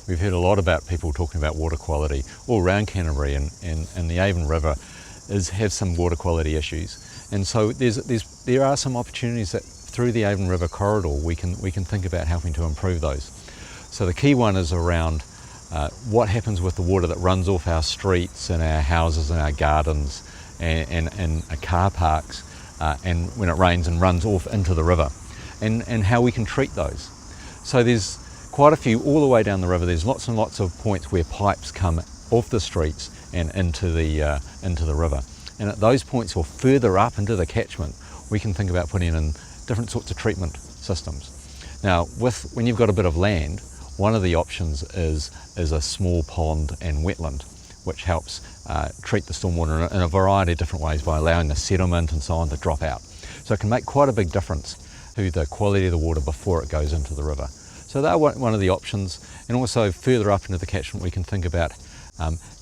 we've heard a lot about people talking about water quality all around Canterbury, and the Avon River has some water quality issues. And so there are some opportunities that through the Avon River Corridor we can think about helping to improve those. So the key one is around what happens with the water that runs off our streets and our houses and our gardens and our car parks, and when it rains and runs off into the river, and how we can treat those. So there's quite a few all the way down the river. There's lots and lots of points where pipes come off the streets and into the river. And at those points or further up into the catchment, we can think about putting in different sorts of treatment systems. Now, when you've got a bit of land, one of the options is a small pond and wetland, which helps treat the stormwater in a variety of different ways by allowing the sediment and so on to drop out. So it can make quite a big difference to the quality of the water before it goes into the river. So they're one of the options. And also further up into the catchment, we can think about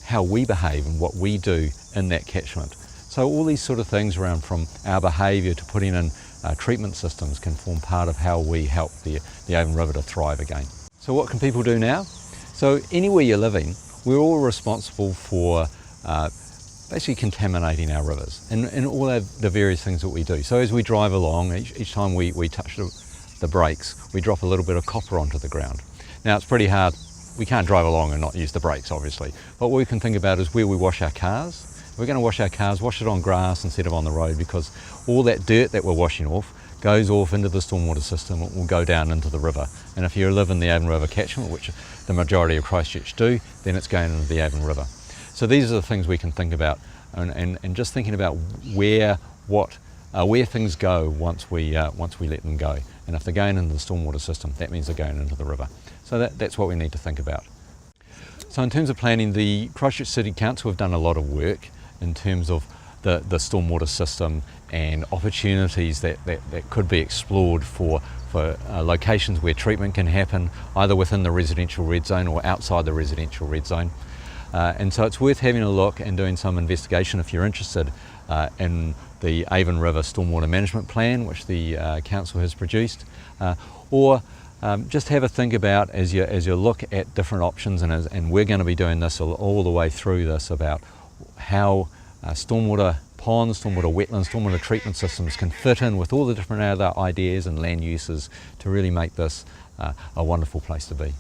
how we behave and what we do in that catchment. So all these sort of things around from our behaviour to putting in treatment systems can form part of how we help the Avon River to thrive again. So what can people do now? So anywhere you're living, we're all responsible for basically contaminating our rivers and all the various things that we do. So as we drive along, each time we touch the brakes, we drop a little bit of copper onto the ground. Now it's pretty hard, we can't drive along and not use the brakes obviously, but what we can think about is where we wash our cars. We're going to wash our cars, wash it on grass instead of on the road, because all that dirt that we're washing off goes off into the stormwater system. It will go down into the river. And if you live in the Avon River catchment, which the majority of Christchurch do, then it's going into the Avon River. So these are the things we can think about, and just thinking about where things go once we let them go. And if they're going into the stormwater system, that means they're going into the river. So that's what we need to think about. So in terms of planning, the Christchurch City Council have done a lot of work in terms of the stormwater system and opportunities that could be explored for locations where treatment can happen, either within the residential red zone or outside the residential red zone. And so it's worth having a look and doing some investigation if you're interested in the Avon River Stormwater Management Plan, which the Council has produced, or just have a think about as you look at different options, and we're going to be doing this all the way through this, about how stormwater ponds, stormwater wetlands, stormwater treatment systems can fit in with all the different other ideas and land uses to really make this a wonderful place to be.